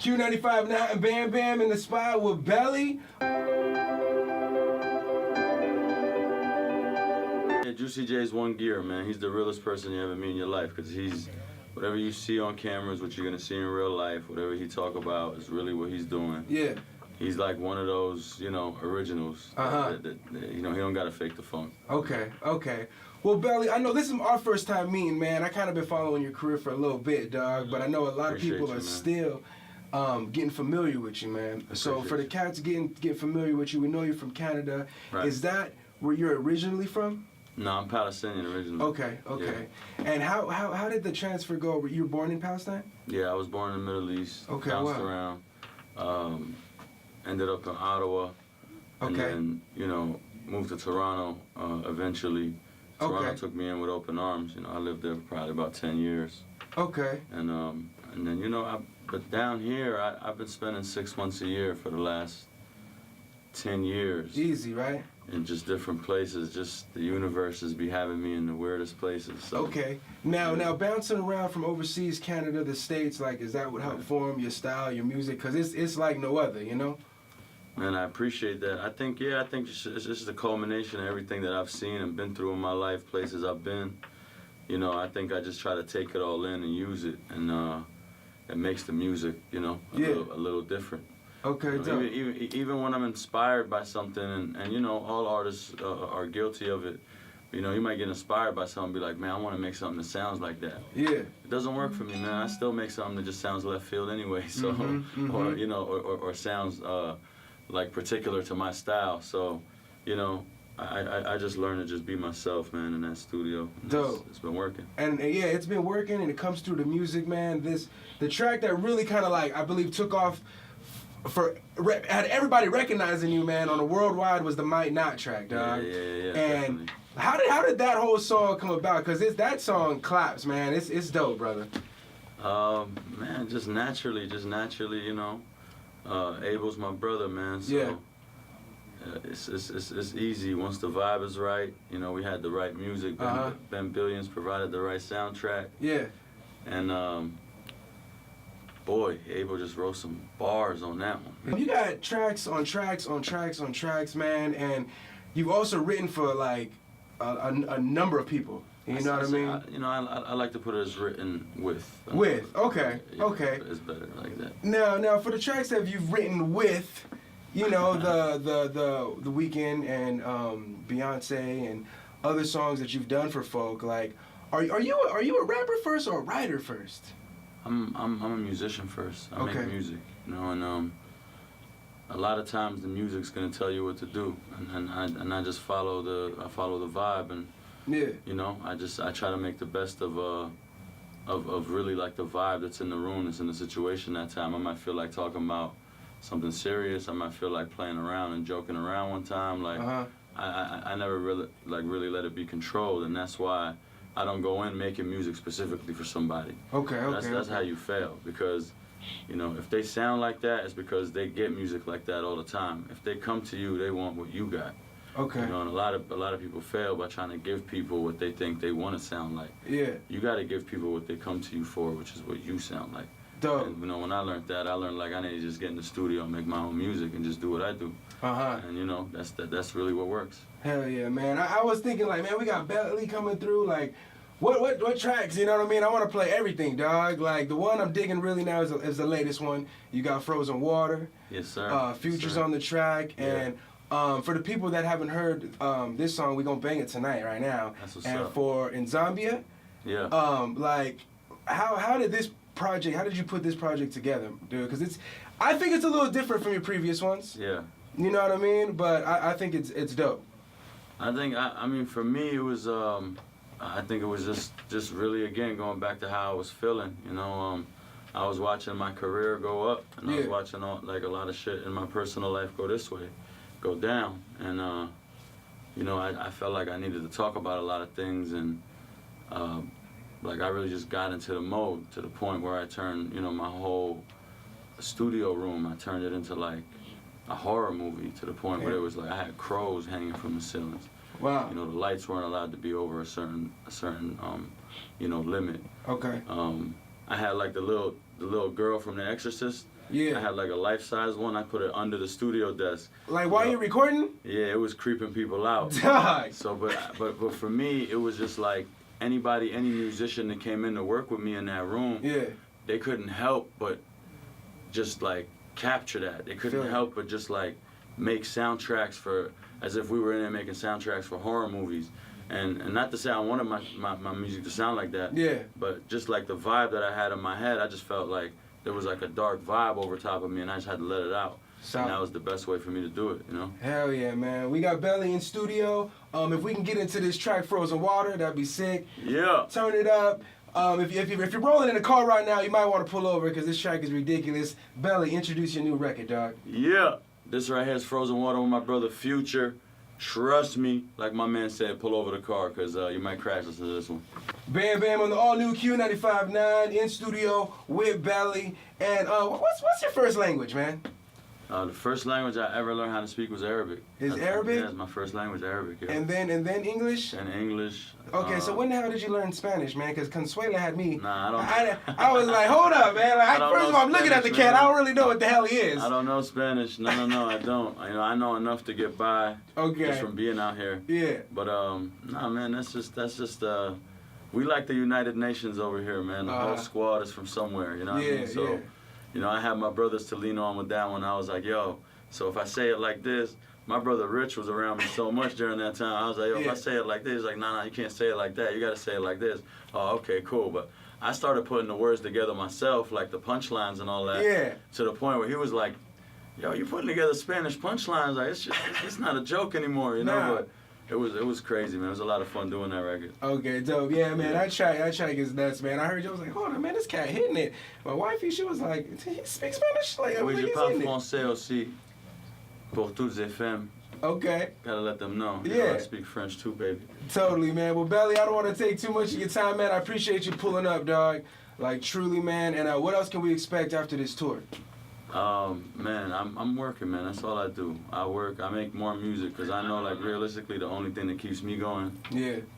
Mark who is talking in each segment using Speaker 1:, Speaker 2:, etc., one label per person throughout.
Speaker 1: Q95.9 Bam Bam in the spot with Belly.
Speaker 2: Yeah, Juicy J's one gear, man. He's the realest person you ever meet in your life, because he's, whatever you see on camera is what you're going to see in real life. Whatever he talk about is really what he's doing.
Speaker 1: Yeah.
Speaker 2: He's like one of those, originals. That, he don't got to fake the funk.
Speaker 1: Okay. Well, Belly, I know this is our first time meeting, man. I kind of been following your career for a little bit, dog, but I know a lot of people are still getting familiar with you, man. So for the cats getting familiar with you, we know you're from Canada. Right. Is that where you're originally from?
Speaker 2: No, I'm Palestinian originally.
Speaker 1: Okay. Yeah. And how did the transfer go? You were born in Palestine?
Speaker 2: Yeah, I was born in the Middle East.
Speaker 1: Okay,
Speaker 2: bounced around. Ended up in Ottawa. And then, moved to Toronto eventually. Toronto took me in with open arms. I lived there for probably about 10 years.
Speaker 1: Okay.
Speaker 2: And then, but down here, I've been spending 6 months a year for the last 10 years.
Speaker 1: Easy, right?
Speaker 2: In just different places. Just the universe is be having me in the weirdest places. So.
Speaker 1: Okay. Now bouncing around from overseas, Canada, the States, like, is that what helped form your style, your music? Because it's like no other,
Speaker 2: Man, I appreciate that. I think it's just the culmination of everything that I've seen and been through in my life, places I've been. I think I just try to take it all in and use it, and it makes the music, a little different.
Speaker 1: Okay,
Speaker 2: even when I'm inspired by something, and all artists are guilty of it. You might get inspired by something and be like, man, I want to make something that sounds like that.
Speaker 1: Yeah.
Speaker 2: It doesn't work for me, man. I still make something that just sounds left field anyway. So, or sounds like particular to my style. So, I just learned to just be myself, man, in that studio.
Speaker 1: Dope.
Speaker 2: It's been working.
Speaker 1: And yeah, it's been working, and it comes through the music, man. The track that really kind of like, I believe, took off had everybody recognizing you, man, on the worldwide was the Might Not track, dog.
Speaker 2: Yeah.
Speaker 1: And
Speaker 2: definitely.
Speaker 1: how did that whole song come about? Because that song claps, man. It's dope, brother.
Speaker 2: Man, just naturally, Abel's my brother, man. So
Speaker 1: yeah.
Speaker 2: It's easy once the vibe is right. We had the right music. Ben Billions provided the right soundtrack.
Speaker 1: Yeah.
Speaker 2: And boy, Abel just wrote some bars on that one.
Speaker 1: You got tracks on tracks on tracks on tracks, man, and you've also written for like a number of people. You know what I mean?
Speaker 2: I like to put it as written with.
Speaker 1: Okay.
Speaker 2: It's better like that.
Speaker 1: Now for the tracks that you've written with, the Weeknd and Beyonce and other songs that you've done for folk, like, are you a rapper first or a writer first?
Speaker 2: I'm a musician first. I make music, and a lot of times the music's gonna tell you what to do, and I just follow the vibe, and I try to make the best of really like the vibe that's in the room, that's in the situation that time. I might feel like talking about something serious. I might feel like playing around and joking around one time. Like I never really let it be controlled, and that's why I don't go in making music specifically for somebody. That's how you fail, because if they sound like that, it's because they get music like that all the time. If they come to you, they want what you got. And a lot of people fail by trying to give people what they think they want to sound like.
Speaker 1: Yeah.
Speaker 2: You got to give people what they come to you for, which is what you sound like.
Speaker 1: Dope.
Speaker 2: And, when I learned that, I learned like I need to just get in the studio and make my own music and just do what I do. And that's really what works.
Speaker 1: Hell yeah, man. I was thinking like, man, we got Belly coming through, like, what tracks, you know what I mean? I want to play everything, dog. Like, the one I'm digging really now is the latest one. You got Frozen Water.
Speaker 2: Yes, sir.
Speaker 1: Future's on the track.
Speaker 2: Yeah.
Speaker 1: And for the people that haven't heard this song, we're going to bang it tonight, right now.
Speaker 2: That's what's
Speaker 1: and
Speaker 2: up.
Speaker 1: For In Zambia, like, how did this project, how did you put this project together, dude? Because I think it's a little different from your previous ones.
Speaker 2: Yeah.
Speaker 1: You know what I mean? But I think it's dope.
Speaker 2: I mean, for me, it was, I think it was just really, again, going back to how I was feeling. I was watching my career go up, and I was watching a lot of shit in my personal life go down. And, I felt like I needed to talk about a lot of things, and I really just got into the mode to the point where I turned, my whole studio room, I turned it into like a horror movie, to the point where it was like I had crows hanging from the ceilings.
Speaker 1: Wow.
Speaker 2: The lights weren't allowed to be over a certain limit.
Speaker 1: Okay.
Speaker 2: I had like the little girl from The Exorcist
Speaker 1: Yeah.
Speaker 2: I had like a life-size one. I put it under the studio desk.
Speaker 1: Like while you're recording?
Speaker 2: Yeah, it was creeping people out.
Speaker 1: Dog.
Speaker 2: So, but for me, it was just like any musician that came in to work with me in that room.
Speaker 1: Yeah.
Speaker 2: They couldn't help but just like capture that. They couldn't help but just like make soundtracks as if we were in there making soundtracks for horror movies. And not to say I wanted my music to sound like that.
Speaker 1: Yeah.
Speaker 2: But just like the vibe that I had in my head, I just felt like there was like a dark vibe over top of me, and I just had to let it out. And that was the best way for me to do it, you know?
Speaker 1: Hell yeah, man. We got Belly in studio. If we can get into this track, Frozen Water, that'd be sick.
Speaker 2: Yeah.
Speaker 1: Turn it up. If you're rolling in a car right now, you might want to pull over because this track is ridiculous. Belly, introduce your new record, dog.
Speaker 2: Yeah. This right here is Frozen Water with my brother Future. Trust me, like my man said, pull over the car because you might crash listening to this one.
Speaker 1: Bam Bam on the all-new Q95.9 in studio with Belly. And what's your first language, man?
Speaker 2: The first language I ever learned how to speak was Arabic.
Speaker 1: Arabic?
Speaker 2: Yeah, it's my first language, Arabic. Yeah.
Speaker 1: And then English?
Speaker 2: And English.
Speaker 1: Okay, so when the hell did you learn Spanish, man? Because Consuela had me.
Speaker 2: Nah, I don't.
Speaker 1: I was like, hold up, man. Like, first of all, I'm looking at the cat. I don't really know what the hell he is.
Speaker 2: I don't know Spanish. No, I don't. I know enough to get by.
Speaker 1: Okay.
Speaker 2: Just from being out here.
Speaker 1: Yeah.
Speaker 2: But nah, man, that's just. We like the United Nations over here, man. The whole squad is from somewhere. You know what I mean? So, I had my brothers to lean on with that one. I was like, yo. So if I say it like this, my brother Rich was around me so much during that time. I was like, yo, if I say it like this, he's like, nah, you can't say it like that. You got to say it like this. Oh, okay, cool. But I started putting the words together myself, like the punchlines and all that.
Speaker 1: Yeah.
Speaker 2: To the point where he was like, yo, you putting together Spanish punchlines? Like, it's not a joke anymore, you know?
Speaker 1: Nah.
Speaker 2: But it was crazy, man. It was a lot of fun doing that record.
Speaker 1: Okay, dope. Yeah, man, that track is nuts, man. I heard you, I was like, hold on, man, this cat hitting it. My wifey, she was like, he speaks Spanish? Like,
Speaker 2: Oui, je
Speaker 1: he's
Speaker 2: parle
Speaker 1: hitting it.
Speaker 2: français aussi. Pour toutes les femmes.
Speaker 1: Okay.
Speaker 2: Gotta let them know.
Speaker 1: Yeah.
Speaker 2: I speak French too, baby.
Speaker 1: Totally, man. Well, Belly, I don't want to take too much of your time, man. I appreciate you pulling up, dog. Like, truly, man. And what else can we expect after this tour?
Speaker 2: Man, I'm working, man. That's all I do. I work. I make more music because I know, like, realistically, the only thing that keeps me going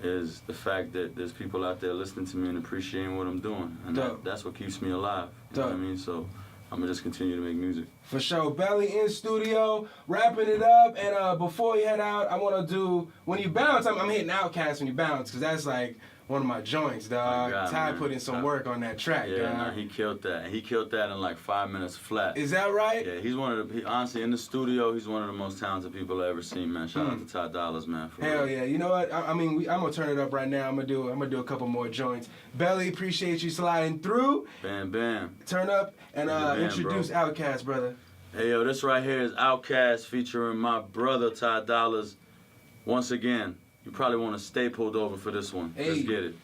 Speaker 2: is the fact that there's people out there listening to me and appreciating what I'm doing. And that's what keeps me alive. You know what I mean? So I'm going to just continue to make music.
Speaker 1: For sure. Belly in studio, wrapping it up. And before you head out, I want to do, when you bounce, I'm hitting Outkast when you bounce because that's like one of my joints, dog.
Speaker 2: God,
Speaker 1: Ty
Speaker 2: man.
Speaker 1: put in some work on that track,
Speaker 2: yeah,
Speaker 1: dog.
Speaker 2: Nah, he killed that. He killed that in like 5 minutes flat.
Speaker 1: Is that right?
Speaker 2: Yeah, he's one of the, honestly, in the studio, he's one of the most talented people I've ever seen, man. Shout out to Ty Dollars, man.
Speaker 1: Hell yeah. You know what? I'm going to turn it up right now. I'm going to do a couple more joints. Belly, appreciate you sliding through.
Speaker 2: Bam, bam.
Speaker 1: Turn up and introduce Outkast, brother.
Speaker 2: Hey, yo, this right here is Outkast featuring my brother, Ty Dollars. Once again, you probably want to stay pulled over for this one.
Speaker 1: Hey.
Speaker 2: Let's get it.